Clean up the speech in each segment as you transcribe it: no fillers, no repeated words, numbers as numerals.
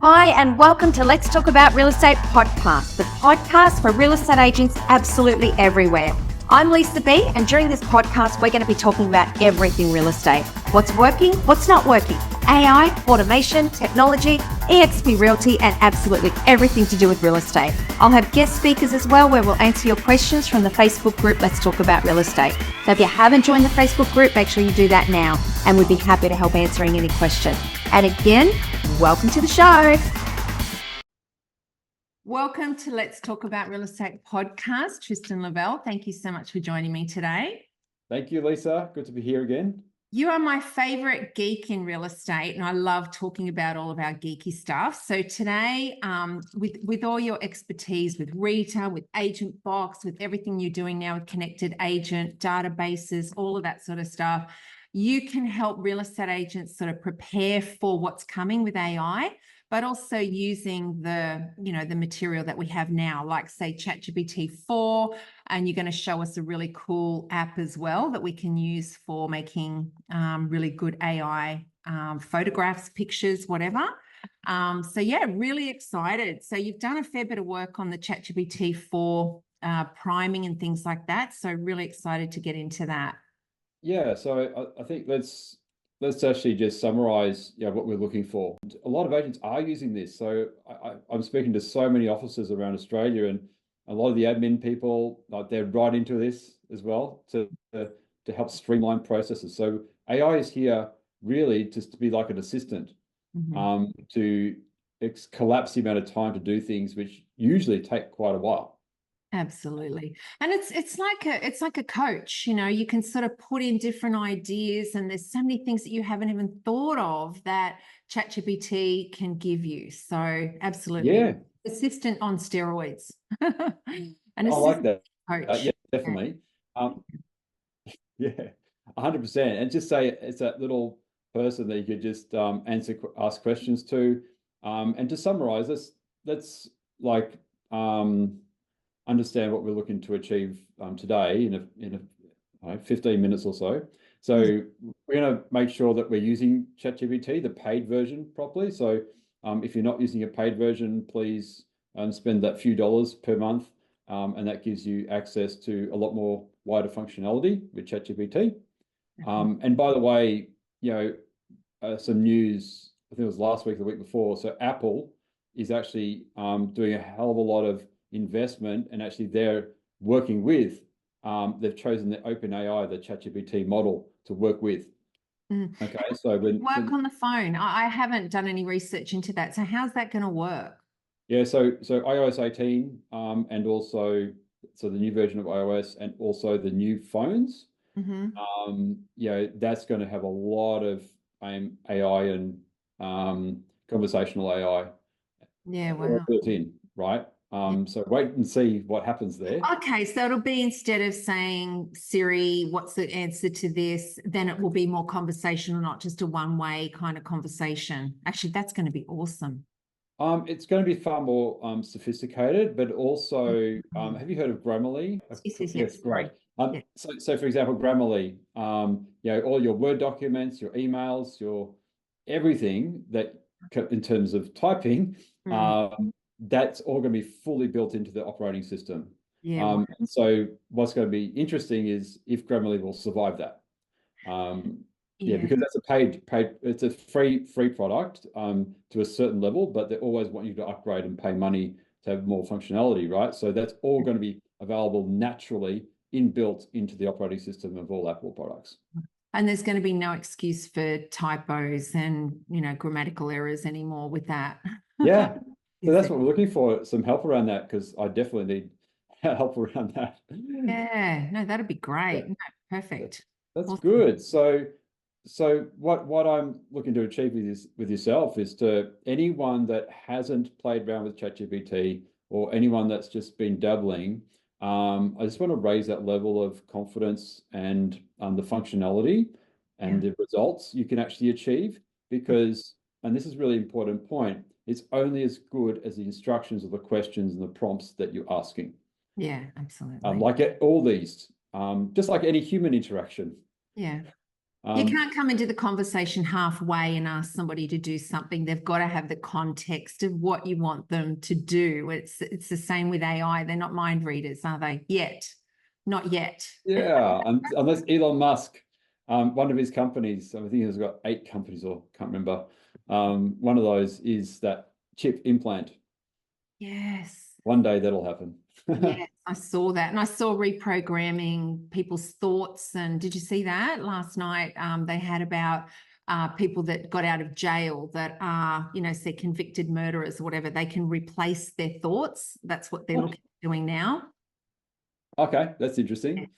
Hi, and welcome to Let's Talk About Real Estate podcast, the podcast for real estate agents absolutely everywhere. I'm Lisa B, and during this podcast, we're going to be talking about everything real estate. What's working, what's not working, AI, automation, technology, eXp Realty, and absolutely everything to do with real estate. I'll have guest speakers as well, where we'll answer your questions from the Facebook group, Let's Talk About Real Estate. So if you haven't joined the Facebook group, make sure you do that now, and we'd be happy to help answering any question. And again, welcome to the show. Welcome to Let's Talk About Real Estate podcast. Tristan Lovell, thank you so much for joining me today. Thank you, Lisa. Good to be here again. You are my favorite geek in real estate, and I love talking about all of our geeky stuff. So today, with all your expertise with retail, with Agent Box, with everything you're doing now with connected agent, databases, all of that sort of stuff, you can help real estate agents sort of prepare for what's coming with AI, but also using the material that we have now, like say ChatGPT-4, and you're going to show us a really cool app as well that we can use for making really good AI photographs, pictures, whatever. So yeah, really excited. So you've done a fair bit of work on the ChatGPT-4 priming and things like that. So really excited to get into that. Yeah, so I think let's actually just summarize what we're looking for. A lot of agents are using this. So I'm speaking to so many offices around Australia, and a lot of the admin people, like, they're right into this as well to help streamline processes. So AI is here really just to be like an assistant, to collapse the amount of time to do things which usually take quite a while. Absolutely. And it's like a coach, you can sort of put in different ideas, and there's so many things that you haven't even thought of that ChatGPT can give you. So absolutely. Yeah. Assistant on steroids. I like that. Coach. Yeah, definitely. Yeah, 100%. And just say it's that little person that you could just ask questions to. And to summarize this, let's understand what we're looking to achieve today in a 15 minutes or so. So we're going to make sure that we're using ChatGPT, the paid version, properly. So if you're not using a paid version, please spend that few dollars per month, and that gives you access to a lot more wider functionality with ChatGPT. And by the way, some news, I think it was last week or the week before. So Apple is actually doing a hell of a lot of investment, and actually they're working with, they've chosen the OpenAI, the ChatGPT model, to work with. Okay, so work on the phone. I haven't done any research into that. So how's that going to work? Yeah, so iOS 18, and also the new version of iOS, and also the new phones. That's going to have a lot of AI and conversational AI. Yeah, wow. Built in, right? So wait and see what happens there. Okay, so it'll be, instead of saying, Siri, what's the answer to this, then it will be more conversational, not just a one-way kind of conversation. Actually, that's going to be awesome. It's going to be far more sophisticated, but also, have you heard of Grammarly? Yes, great. So for example, Grammarly, all your Word documents, your emails, your everything that in terms of typing, that's all going to be fully built into the operating system. Yeah. So what's going to be interesting is if Grammarly will survive that. Because that's a paid, it's a free product to a certain level, but they always want you to upgrade and pay money to have more functionality, right? So that's all going to be available naturally inbuilt into the operating system of all Apple products. And there's going to be no excuse for typos and grammatical errors anymore with that. Yeah. So that's what we're looking for, some help around that, because I definitely need help around that. Yeah, no, that'd be great. No, perfect. That's awesome. Good. So what I'm looking to achieve with yourself is to anyone that hasn't played around with ChatGPT, or anyone that's just been dabbling, I just want to raise that level of confidence and the functionality and the results you can actually achieve, because, and this is a really important point, it's only as good as the instructions or the questions and the prompts that you're asking. Yeah, absolutely. Like all these, just like any human interaction. Yeah. You can't come into the conversation halfway and ask somebody to do something. They've got to have the context of what you want them to do. It's the same with AI. They're not mind readers, are they? Yet. Not yet. Yeah, unless Elon Musk, one of his companies, I think he's got 8 companies, or can't remember. One of those is that chip implant. Yes. One day that'll happen. Yes, I saw that. And I saw reprogramming people's thoughts. And did you see that last night? They had about people that got out of jail that are, say convicted murderers or whatever. They can replace their thoughts. That's what they're looking at doing now. Okay, that's interesting.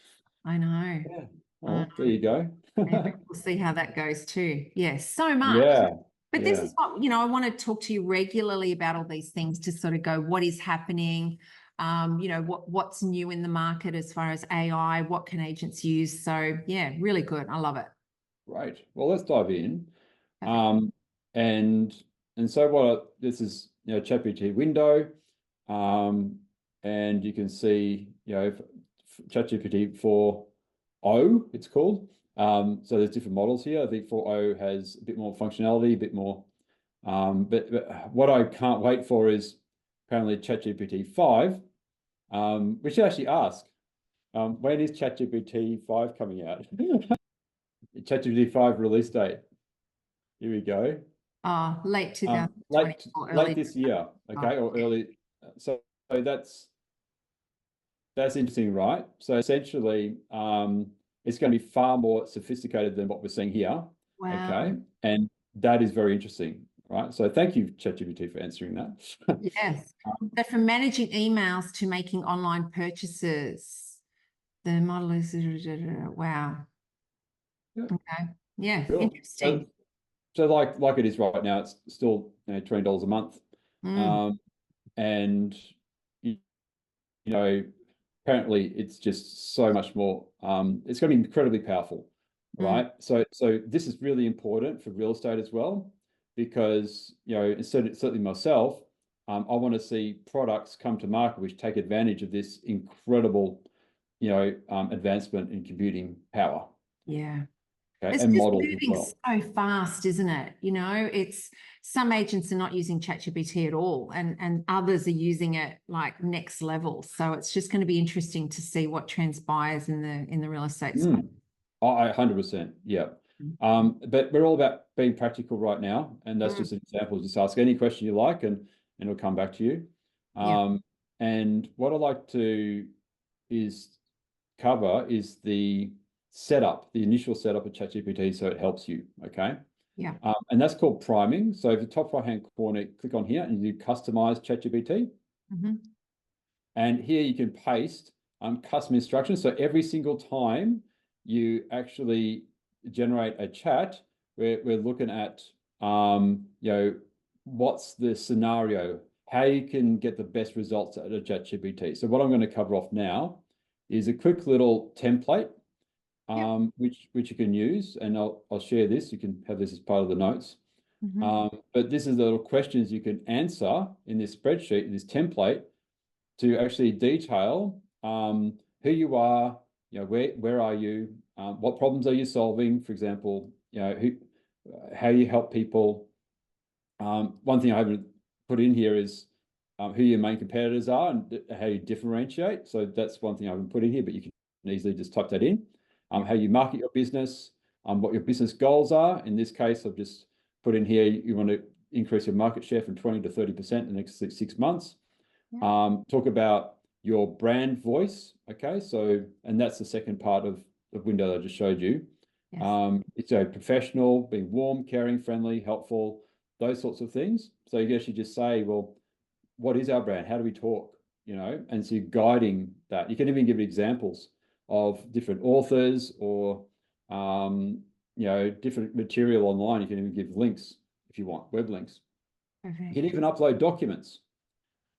I know. Yeah. Oh, there you go. We'll see how that goes too. Yes, so much. Yeah. But this is what, I want to talk to you regularly about all these things to sort of go, what is happening? What's new in the market as far as AI, what can agents use? So yeah, really good. I love it. Right. Well, let's dive in. And so this is, ChatGPT window. And you can see, ChatGPT-4 it's called. So there's different models here. I think 4.0 has a bit more functionality, a bit more. But what I can't wait for is apparently ChatGPT-5, which actually ask, when is ChatGPT-5 coming out? ChatGPT-5 release date. Here we go. Oh, late 2024, late this year, okay, or early. So that's interesting, right? So essentially, it's going to be far more sophisticated than what we're seeing here. Wow. Okay, and that is very interesting, right? So thank you, ChatGPT, for answering that. Yes. So from managing emails to making online purchases, the model is wow. Yeah. Okay. Yeah. Cool. Interesting. So like it is right now, it's still $20 a month, and apparently it's just so much more. It's going to be incredibly powerful, right? So this is really important for real estate as well, because certainly myself, I want to see products come to market which take advantage of this incredible, advancement in computing power. Yeah. Okay, it's and just models moving as well. so fast, isn't it? It's some agents are not using ChatGPT at all, and others are using it like next level. So it's just going to be interesting to see what transpires in the real estate space. 100%, yeah. But we're all about being practical right now, and that's just an example. Just ask any question you like, and it'll come back to you. And what I'd like to cover is the initial setup of ChatGPT, so it helps you. Okay. Yeah. And that's called priming. So if the top right-hand corner, click on here and you do customize ChatGPT. And here you can paste custom instructions. So every single time you actually generate a chat, we're looking at what's the scenario, how you can get the best results out of ChatGPT. So what I'm going to cover off now is a quick little template, which you can use, and I'll share this. You can have this as part of the notes. But this is the little questions you can answer in this spreadsheet, this template, to actually detail who you are, where are you, what problems are you solving, for example, how you help people. One thing I haven't put in here is who your main competitors are and how you differentiate. So that's one thing I haven't put in here, but you can easily just type that in. How you market your business, what your business goals are. In this case, I've just put in here, you want to increase your market share from 20 to 30% in the next 6 months. Talk about your brand voice. Okay, so, and that's the second part of the window that I just showed you. It's a professional, being warm, caring, friendly, helpful, those sorts of things. So you can actually just say, well, what is our brand? How do we talk? And so you're guiding that. You can even give examples of different authors or different material online. You can even give links if you want, web links. You can even upload documents.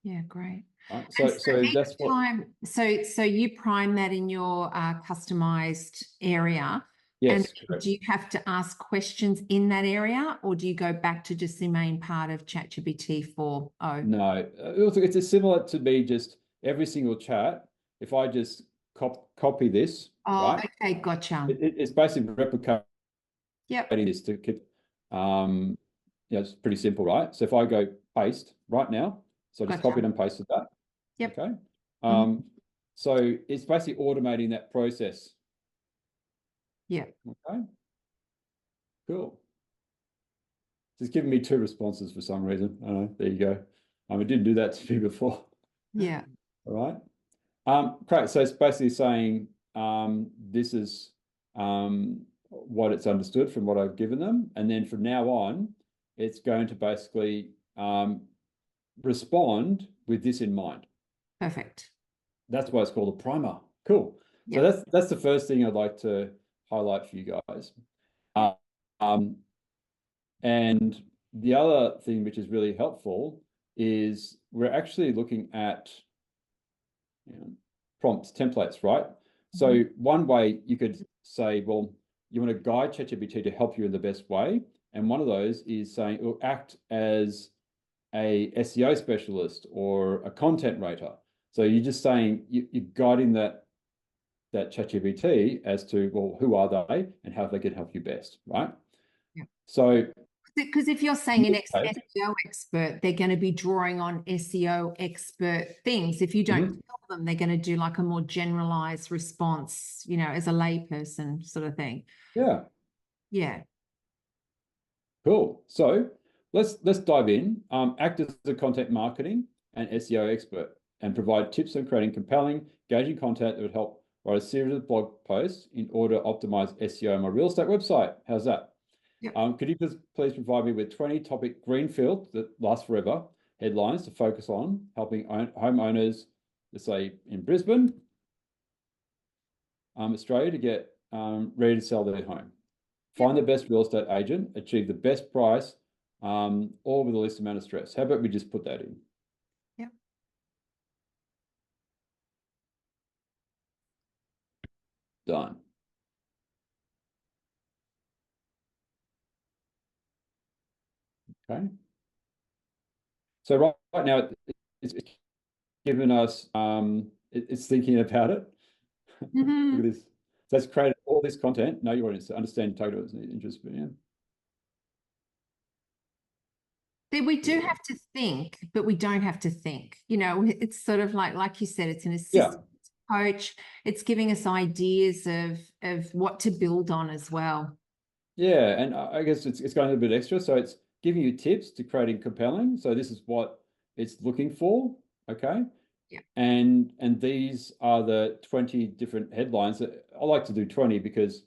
Yeah, great. Right? So that's what. So you prime that in your customized area. Yes. And do you have to ask questions in that area, or do you go back to just the main part of ChatGPT 4.0? No, it's similar to me. Just every single chat, if I just copy this, right? Okay, gotcha. It's basically replicating Yep. this to keep, it's pretty simple, right? So if I go paste right now, so I just Gotcha. copied and pasted that. Yep. Okay. Mhm. So it's basically automating that process. Yeah. Okay. Cool. It's giving me 2 responses for some reason. I don't know. There you go. It didn't do that to me before. Yeah. All right. Great. So it's basically saying this is what it's understood from what I've given them. And then from now on, it's going to basically respond with this in mind. Perfect. That's why it's called a primer. Cool. So Yeah. that's the first thing I'd like to highlight for you guys. Um, and the other thing which is really helpful is we're actually looking at prompts, templates, right? So one way you could say, well, you want to guide ChatGPT to help you in the best way. And one of those is saying it will act as a SEO specialist or a content rater. So you're just saying you're guiding that ChatGPT as to, well, who are they and how they can help you best, right? Yeah. So Because if you're saying an SEO expert, they're going to be drawing on SEO expert things. If you don't tell them, they're going to do like a more generalized response, as a layperson sort of thing. Yeah. Yeah. Cool. So let's dive in. Act as a content marketing and SEO expert and provide tips on creating compelling, engaging content that would help write a series of blog posts in order to optimize SEO on my real estate website. How's that? Yep. Could you please provide me with 20 topic greenfield that last forever headlines to focus on helping homeowners, let's say in Brisbane, Australia, to get ready to sell their home? Find the best real estate agent, achieve the best price, all with the least amount of stress. How about we just put that in? Yep. Done. Okay. So right now it's given us, it's thinking about it. Look at this. So it's created all this content. Know your audience, understand your total interest. Yeah. We do have to think, but we don't have to think. It's sort of like you said, it's an assistant coach. It's giving us ideas of what to build on as well. Yeah, and I guess it's going a bit extra. So it's giving you tips to creating compelling. So this is what it's looking for. Okay. Yeah. And these are the 20 different headlines. I like to do 20 because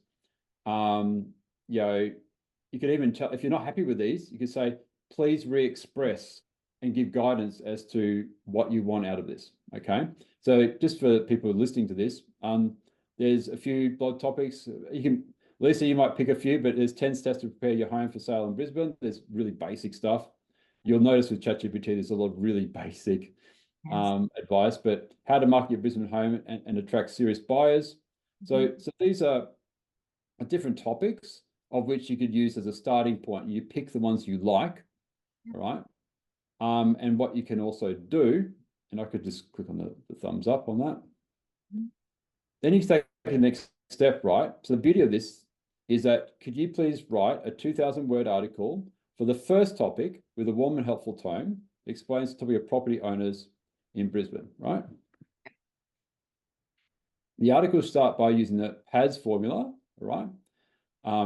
you could even tell if you're not happy with these, you could say, please re-express and give guidance as to what you want out of this. Okay. So just for people listening to this, there's a few blog topics. Lisa, you might pick a few, but there's 10 steps to prepare your home for sale in Brisbane. There's really basic stuff. You'll notice with ChatGPT, there's a lot of really basic advice, but how to market your Brisbane home and attract serious buyers. So these are different topics of which you could use as a starting point. You pick the ones you like, all right? And what you can also do, and I could just click on the thumbs up on that. Then you take the next step, right? So the beauty of this is that could you please write a 2,000-word article for the first topic with a warm and helpful tone that explains the topic of property owners in Brisbane, right? The article start by using the PAS formula, right?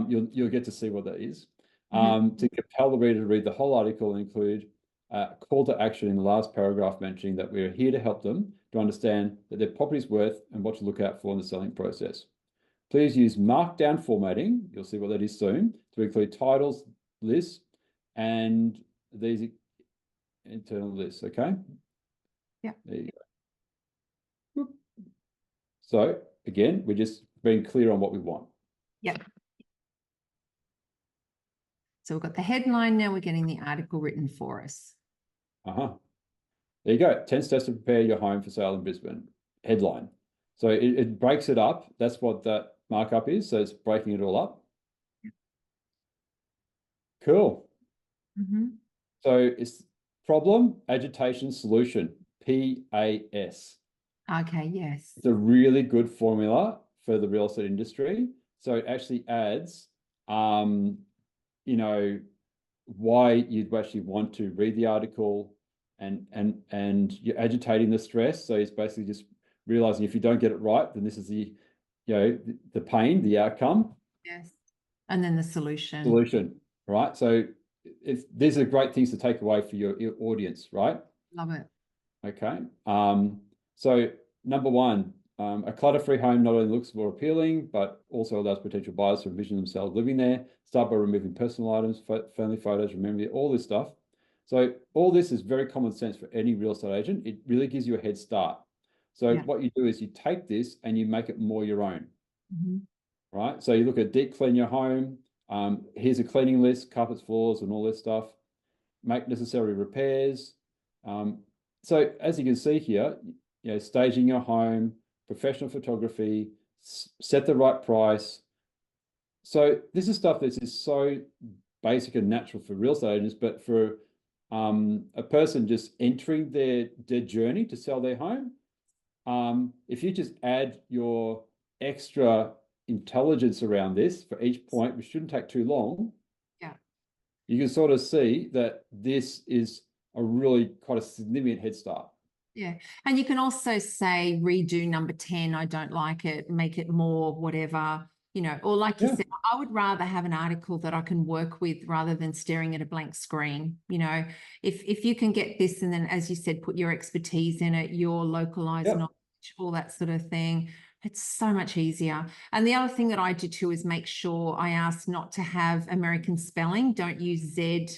You'll get to see what that is. To compel the reader to read the whole article and include a call to action in the last paragraph mentioning that we're here to help them to understand that their property's worth and what to look out for in the selling process. Please use markdown formatting, you'll see what that is soon, to include titles, lists, and these internal lists, okay? Yeah. There you go. So again, we're just being clear on what we want. Yeah. So we've got the headline, now we're getting the article written for us. There you go. 10 steps to prepare your home for sale in Brisbane. Headline. So it breaks it up. That's what that markup is. So it's breaking it all up. Cool. So it's problem, agitation, solution, PAS. Okay, yes. It's a really good formula for the real estate industry. So it actually adds you know, why you'd actually want to read the article, and you're agitating the stress. So he's basically just realizing if you don't get it right, then this is the pain, the outcome. Yes. And then the solution. Solution, right? So these are great things to take away for your audience, right? Love it. Okay. So number one, a clutter-free home not only looks more appealing, but also allows potential buyers to envision themselves living there. Start by removing personal items, family photos, remember all this stuff. So all this is very common sense for any real estate agent. It really gives you a head start. So what you do is you take this and you make it more your own, right? So you look at deep clean your home. Here's a cleaning list, carpets, floors, and all this stuff. Make necessary repairs. So as you can see here, staging your home, professional photography, set the right price. So this is stuff that is so basic and natural for real estate agents, but for a person just entering their journey to sell their home, if you just add your extra intelligence around this for each point, which shouldn't take too long, you can sort of see that this is a really quite a significant head start. Yeah. And you can also say redo number 10, I don't like it, make it more whatever, or like you said, I would rather have an article that I can work with rather than staring at a blank screen. If you can get this and then, as you said, put your expertise in it, your localized knowledge, all that sort of thing, it's so much easier. And the other thing that I do too is make sure I ask not to have American spelling. Don't use Z,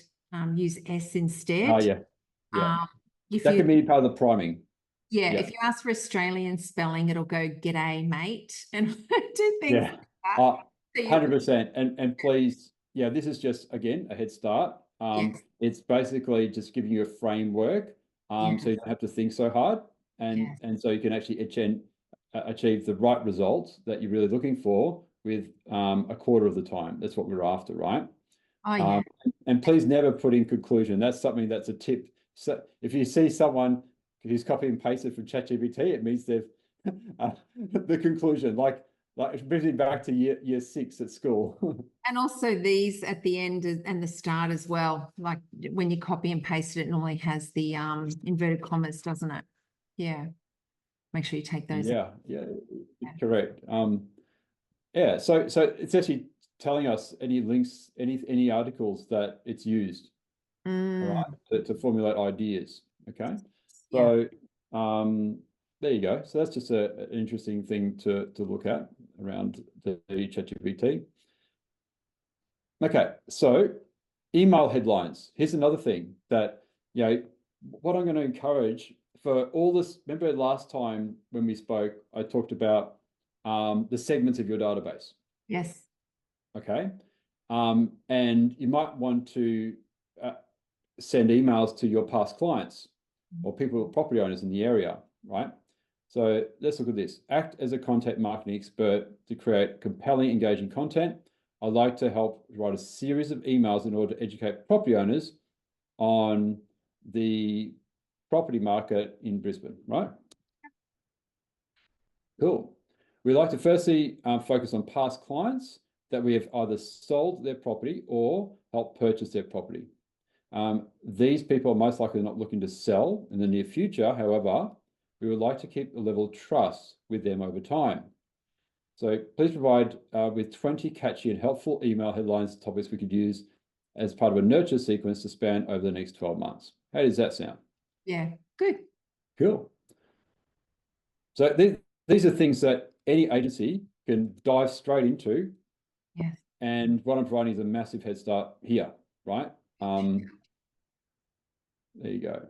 use S instead. Oh, yeah. That can be part of the priming. If you ask for Australian spelling, it'll go "G'day, mate," and do things like that. 100%. And please, this is just, again, a head start. It's basically just giving you a framework, so you don't have to think so hard, and so you can actually achieve the right results that you're really looking for with a quarter of the time. That's what we're after, right? And please never put in conclusion. That's something that's a tip. So if you see someone who's copy and pasted from ChatGPT, it means they've the conclusion, like bringing back to year 6 at school. And also these at the end and the start as well. Like when you copy and paste it, it normally has the inverted commas, doesn't it? Yeah. Make sure you take those. Correct. So it's actually telling us any links, any articles that it's used, all right, to formulate ideas. Okay. So there you go. So that's just an interesting thing to look at around the ChatGPT. Okay, so email headlines. Here's another thing that, what I'm going to encourage for all this. Remember last time when we spoke, I talked about the segments of your database. Yes. Okay. And you might want to send emails to your past clients or people, property owners in the area, right? So let's look at this. Act as a content marketing expert to create compelling, engaging content. I'd like to help write a series of emails in order to educate property owners on the property market in Brisbane, right? Cool. We like to firstly focus on past clients that we have either sold their property or helped purchase their property. These people are most likely not looking to sell in the near future. However, we would like to keep a level of trust with them over time. So please provide with 20 catchy and helpful email headlines topics we could use as part of a nurture sequence to span over the next 12 months. How does that sound? Yeah, good. Cool. So these are things that any agency can dive straight into. Yes. And what I'm providing is a massive head start here, right? There you go.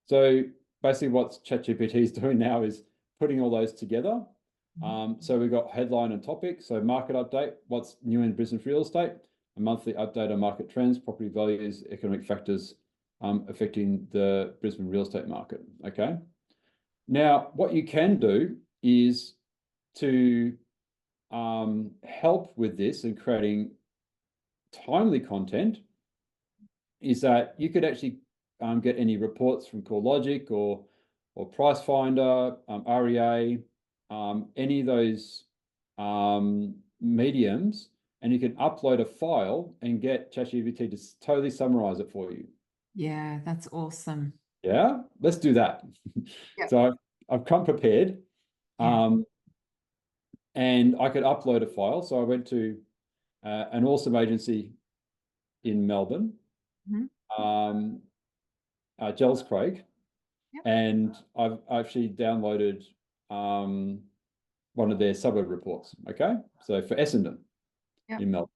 So basically what ChatGPT is doing now is putting all those together. So we've got headline and topic. So market update, what's new in business real estate, a monthly update on market trends, property values, economic factors affecting the Brisbane real estate market. Okay. Now, what you can do is to help with this and creating timely content is that you could actually get any reports from CoreLogic or Price Finder, REA, any of those mediums, and you can upload a file and get ChatGPT to totally summarize it for you. Yeah, that's awesome. Yeah, let's do that. Yep. So I've come prepared, Yeah. and I could upload a file. So I went to an awesome agency in Melbourne, Mhm. Gels Craig, Yep. and I've actually downloaded one of their suburb reports. Okay, so for Essendon Yep. in Melbourne.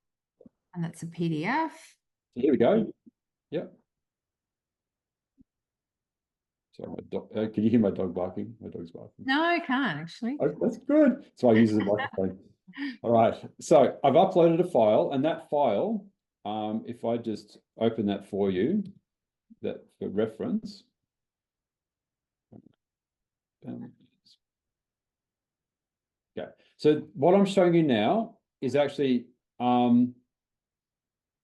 And that's a PDF. So here we go. Yep. Sorry, my dog. Can you hear my dog barking? My dog's barking. No, I can't actually. Oh, that's good. So I use the microphone. All right. So I've uploaded a file, and that file, if I just open that for you, that for reference. Okay. So what I'm showing you now is actually, there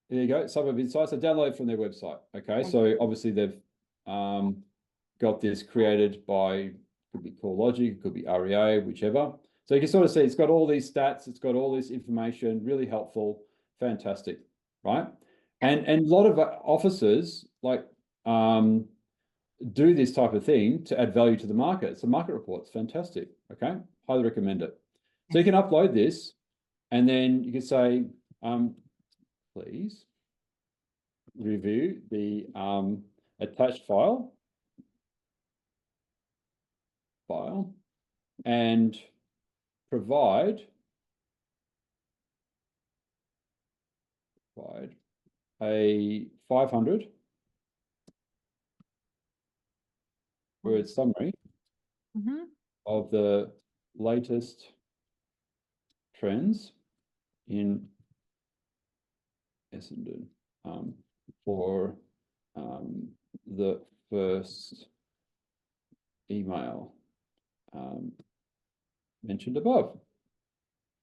you go, Suburb Insights. I downloaded from their website. Okay. So obviously they've got this created by, could be CoreLogic, it could be REA, whichever. So you can sort of see it's got all these stats, it's got all this information, really helpful, fantastic, right? And a lot of officers like do this type of thing to add value to the market. It's a market report, it's fantastic, okay? Highly recommend it. So you can upload this, and then you can say, please review the attached file, and provide a 500 word summary of the latest trends in Essendon for the first email mentioned above.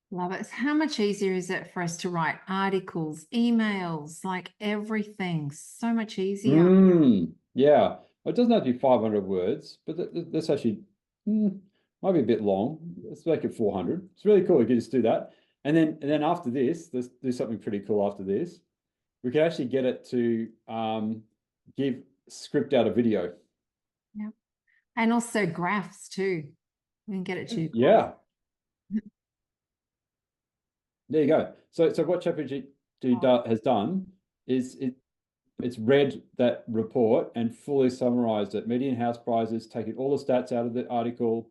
Love it. How much easier is it for us to write articles, emails, like everything? So much easier. Yeah, it doesn't have to be 500 words, but that's actually might be a bit long. Let's make it 400. It's really cool. You can just do that, and then after this, let's do something pretty cool. After this, we can actually get it to script out a video. Yeah, and also graphs too. We can get it to. Yeah. There you go. So what ChatGPT has done is it's read that report and fully summarized it. Median house prices, taking all the stats out of the article.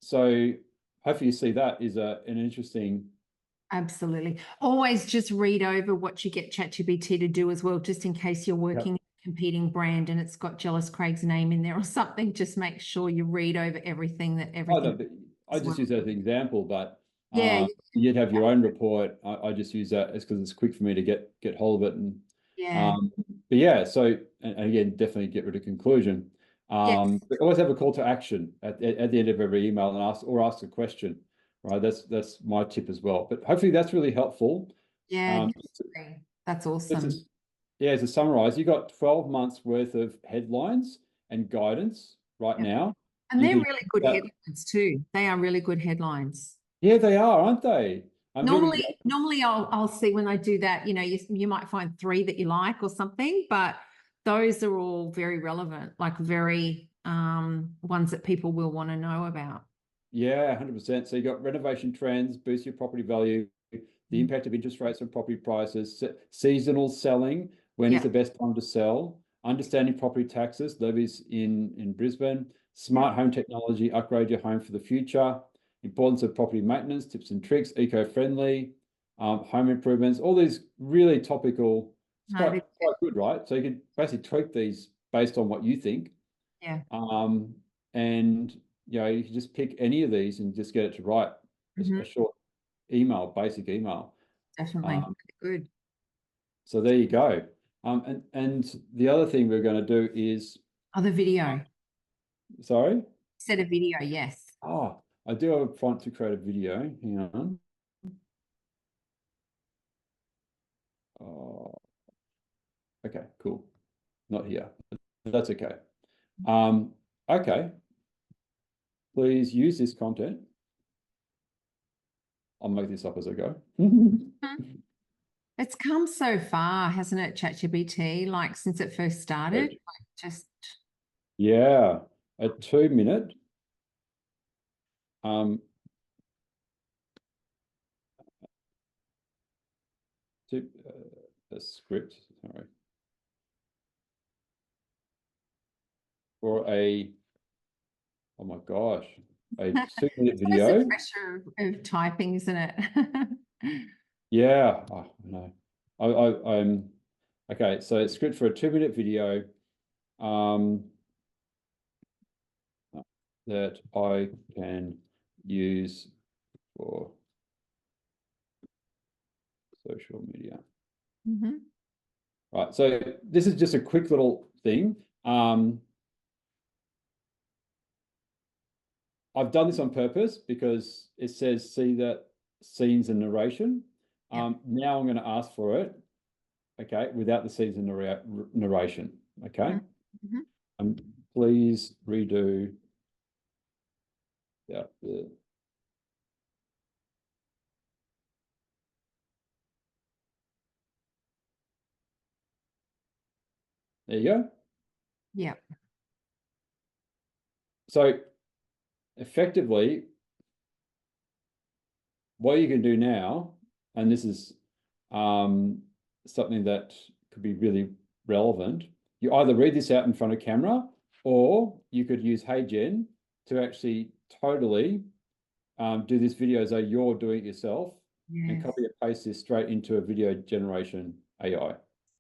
So hopefully you see that is an interesting. Absolutely. Always just read over what you get ChatGPT to do as well, just in case you're working in a competing brand and it's got Jealous Craig's name in there or something. Just make sure you read over everything that everything. I just use that as an example, but yeah, you'd have your own report. I just use that as because it's quick for me to get hold of it. And yeah. but yeah, so and again, definitely get rid of conclusion. Yes. But always have a call to action at the end of every email and ask a question. Right, that's my tip as well. But hopefully that's really helpful. Yeah, that's awesome. To summarize, you got 12 months worth of headlines and guidance right now. And they're really good headlines too. They are really good headlines. Yeah, they are, aren't they? Normally I'll see when I do that, you might find 3 that you like or something, but those are all very relevant, like very ones that people will want to know about. Yeah, 100%. So you got renovation trends, boost your property value, the impact of interest rates on property prices, seasonal selling, when is the best time to sell, understanding property taxes, levies in Brisbane, smart home technology, upgrade your home for the future, importance of property maintenance, tips and tricks, eco-friendly, home improvements, all these really topical. It's quite good, right? So you can basically tweak these based on what you think. Yeah. And you can just pick any of these and just get it to write a short email, basic email. Definitely. Good. So there you go. And the other thing we're going to do is the video. Sorry? Set a video, yes. Oh, I do have a prompt to create a video. Hang on. Oh, okay, cool. Not here. That's okay. Okay. Please use this content I'll make this up as I go. It's come so far, hasn't it, ChatGPT, like since it first started? Right. Like just Yeah, a 2-minute. A script, sorry, for oh my gosh, a 2-minute it's almost the video. pressure of typing, isn't it? Yeah, oh, no, I'm okay. So it's script for a 2-minute video, that I can use for social media. Mm-hmm. Right. So this is just a quick little thing. I've done this on purpose because it says see that scenes and narration. Yep. Now I'm going to ask for it, okay, without the scenes and narration, okay? Mm-hmm. Please redo the there you go. Yep. So effectively, what you can do now, and this is something that could be really relevant, you either read this out in front of camera, or you could use Hey Gen to actually totally do this video as though you're doing it yourself, and Yes. copy and paste this straight into a video generation AI.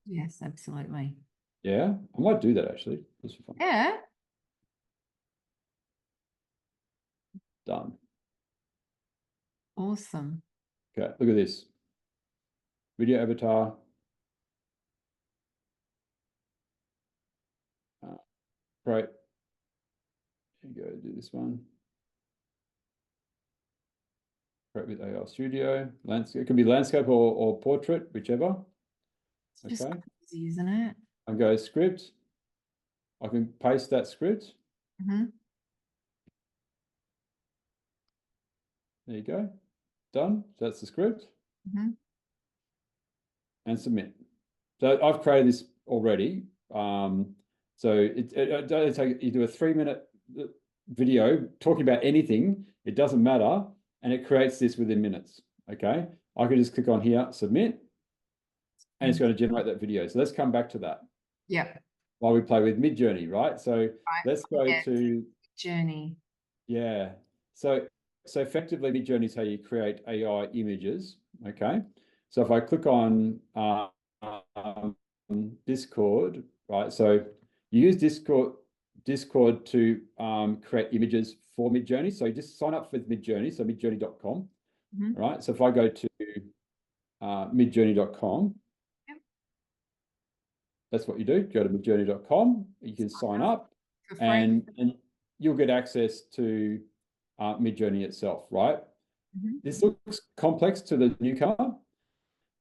Yes, absolutely. Yeah, I might do that actually, just for fun. Yeah. Done. Awesome. Okay, look at this. Video avatar. Great. Here you go, do this one. Create with AI Studio. Landscape, it could be landscape or portrait, whichever. It's just Okay. crazy, isn't it? I go script. I can paste that script. Mm-hmm. There you go. Done. That's the script. Mm-hmm. And submit. So I've created this already. So it take you do a 3-minute video talking about anything. It doesn't matter, and it creates this within minutes. Okay, I could just click on here, submit, and it's going to generate that video. So let's come back to that. Yep. While we play with Midjourney, right? So Right. let's go to Journey. yeah. So effectively, Midjourney is how you create AI images. Okay. So if I click on Discord, right? So you use Discord to create images for Midjourney. So you just sign up with Midjourney, so midjourney.com, right? So if I go to midjourney.com, Yep. that's what you do. Go to midjourney.com, you can sign up, and you'll get access to Midjourney itself, right? This looks complex to the newcomer,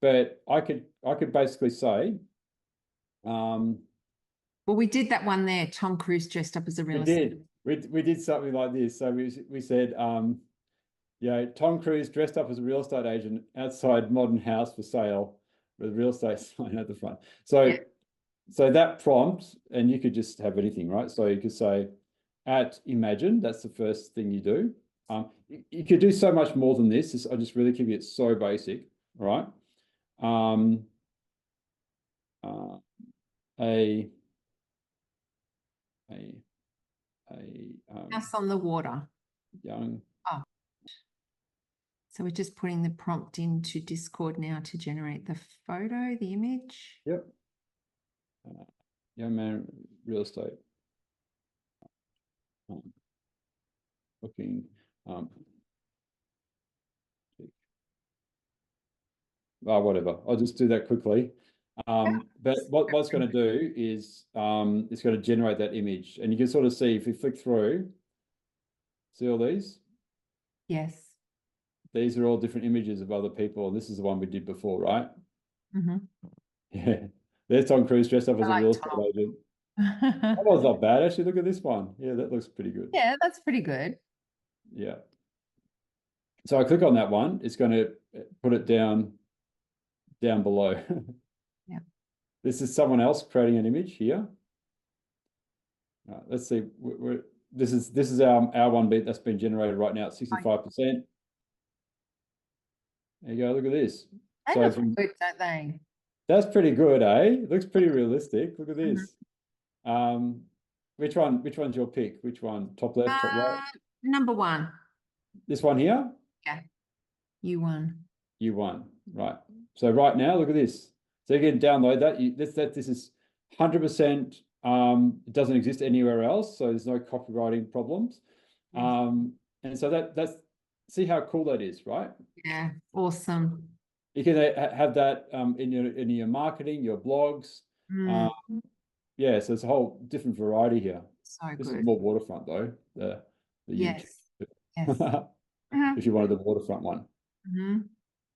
but I could basically say, well, we did that one there. Tom Cruise dressed up as a real estate. We did something like this. So we said, Tom Cruise dressed up as a real estate agent outside modern house for sale with a real estate sign at the front. So so that prompt, and you could just have anything, right? So you could say at Imagine, that's the first thing you do. You could do so much more than this. I just really keep it so basic, right? House on the water. Young. Oh. So we're just putting the prompt into Discord now to generate the photo, the image. Yep. Young man, real estate. Looking. Whatever. I'll just do that quickly. But what it's going to do is it's going to generate that image, and you can sort of see if you flick through. See all these? Yes. These are all different images of other people, and this is the one we did before, right? Yeah. There's Tom Cruise dressed up as a real estate agent. That was not bad, actually. Look at this one. Yeah, that looks pretty good. Yeah, that's pretty good. Yeah. So I click on that one, it's going to put it down below. Yeah. This is someone else creating an image here. Let's see. This is our one bit that's been generated right now at 65%. There you go. Look at this. They So look good, don't they? that's pretty good, eh? Looks pretty realistic. Look at this. Which one's your pick? Which one? Top left, top right? Number one. This one here? Yeah. You won. You won. Right. So right now, look at this. So you can download that. This is 100%. It doesn't exist anywhere else, so there's no copywriting problems. And so that's see how cool that is, right? Yeah, awesome. You can have that in your marketing, your blogs. Yeah, so it's a whole different variety here. So this good. is more waterfront though. The Yes. YouTube. Yes. If you wanted the waterfront one. Mm-hmm.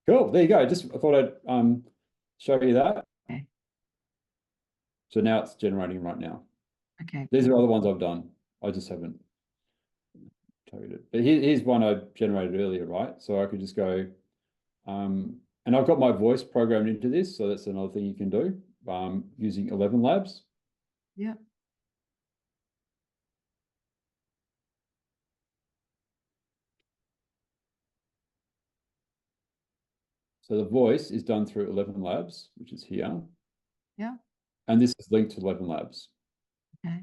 Cool. There you go. Just I thought I'd show you that. Okay. So now it's generating right now. Okay. These are other ones I've done. I just haven't told it. But here's one I generated earlier, right? So I could just go, and I've got my voice programmed into this. So that's another thing you can do using 11 Labs. Yeah. So the voice is done through 11 Labs, which is here. Yeah. And this is linked to 11 Labs. Okay.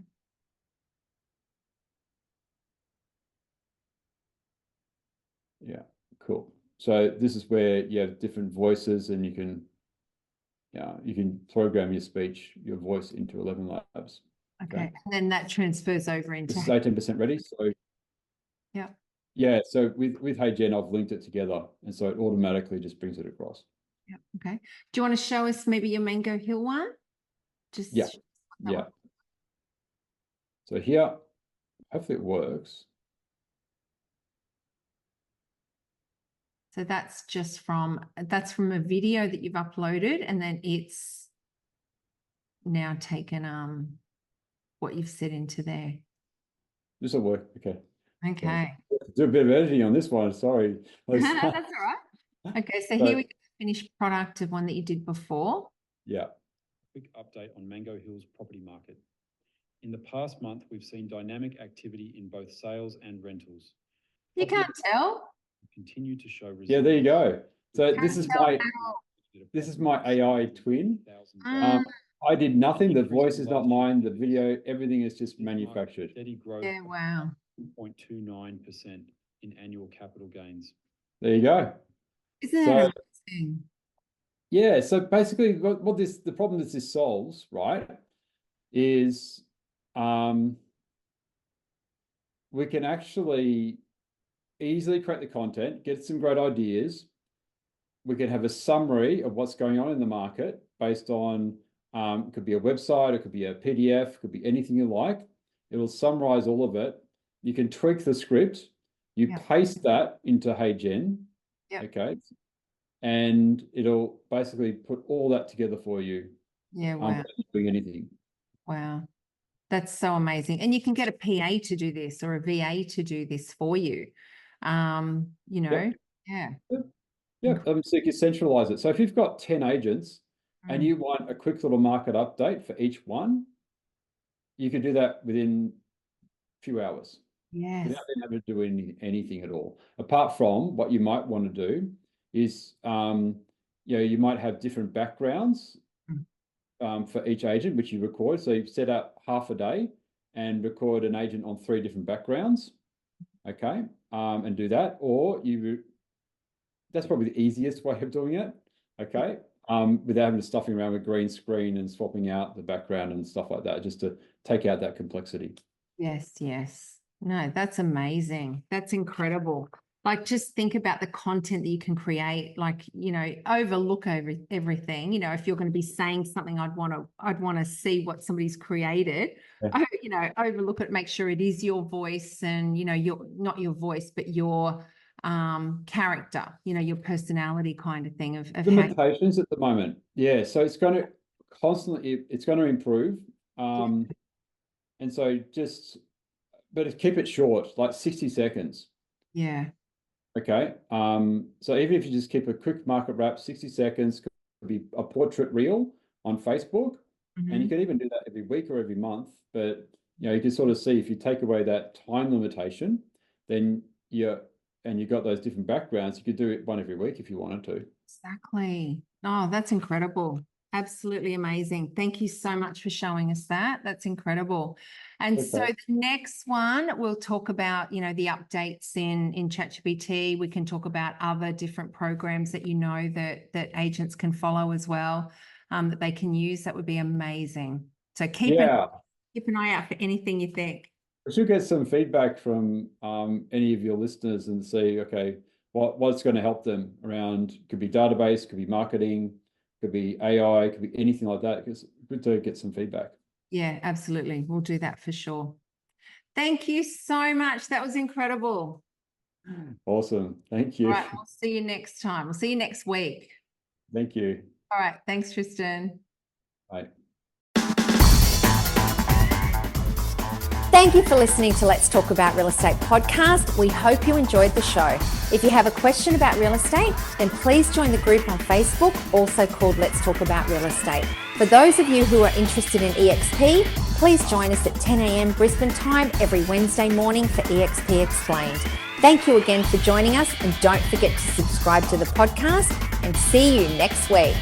Yeah, cool. So this is where you have different voices and you can program your speech, your voice into 11 Labs. Okay. And then that transfers over into. This is 18% ready. So yeah. Yeah, so with Hey Jen, I've linked it together, and so it automatically just brings it across. Yeah. Okay. Do you want to show us maybe your Mango Hill one? Just yeah. One. So here, hopefully it works. So that's from a video that you've uploaded, and then it's now taken what you've set into there. This will work. Okay. Okay. So, do a bit of editing on this one. Sorry. That's all right. Okay, so here we go, finished product of one that you did before. Yeah. Quick update on Mango Hill's property market. In the past month, we've seen dynamic activity in both sales and rentals. You can't tell. Continue to show resilience. Yeah, there you go. So this is my AI twin. I did nothing. The voice is not mine. The video, everything is just manufactured. Steady growth. Yeah, wow. 0.29% in annual capital gains. There you go. Isn't that amazing? Yeah, so basically the problem that this solves, right, is we can actually easily create the content, get some great ideas. We can have a summary of what's going on in the market based on, it could be a website, it could be a PDF, it could be anything you like. It'll summarize all of it. You can tweak the script. You paste that into Hey Jen. Okay. And it'll basically put all that together for you. Yeah, wow. Without doing anything. Wow. That's so amazing. And you can get a PA to do this or a VA to do this for you. You know, Yeah. So you can centralize it. So if you've got 10 agents and you want a quick little market update for each one, you can do that within a few hours. Yes. Without having to do anything at all. Apart from what you might want to do is, you might have different backgrounds for each agent, which you record. So you set up half a day and record an agent on 3 different backgrounds. Okay. And do that, or that's probably the easiest way of doing it. Okay. Without having to stuffing around with green screen and swapping out the background and stuff like that, just to take out that complexity. Yes, yes. No, that's amazing. That's incredible. Like, just think about the content that you can create, like, overlook everything. If you're going to be saying something, I'd want to see what somebody's created, overlook it, make sure it is your voice and, your, not your voice, but your character, your personality kind of thing of limitations at the moment. Yeah. So it's going to constantly, it's going to improve. And so but keep it short, like 60 seconds. Yeah. Okay. So even if you just keep a quick market wrap, 60 seconds, could be a portrait reel on Facebook. And you could even do that every week or every month. But you can sort of see if you take away that time limitation, then you got those different backgrounds, you could do it one every week if you wanted to. Exactly. Oh, that's incredible. Absolutely amazing. Thank you so much for showing us that. That's incredible. And so the next one, we'll talk about, the updates in ChatGPT. We can talk about other different programs that that agents can follow as well, that they can use. That would be amazing. So keep an eye out for anything you think. We should get some feedback from any of your listeners and see, okay, what's going to help them around, could be database, could be marketing, could be AI, could be anything like that. It's good to get some feedback. Yeah, absolutely. We'll do that for sure. Thank you so much. That was incredible. Awesome. Thank you. All right, we'll see you next time. We'll see you next week. Thank you. All right. Thanks, Tristan. Bye. Thank you for listening to Let's Talk About Real Estate podcast. We hope you enjoyed the show. If you have a question about real estate, then please join the group on Facebook, also called Let's Talk About Real Estate. For those of you who are interested in EXP, please join us at 10 a.m. Brisbane time every Wednesday morning for EXP Explained. Thank you again for joining us, and don't forget to subscribe to the podcast, and see you next week.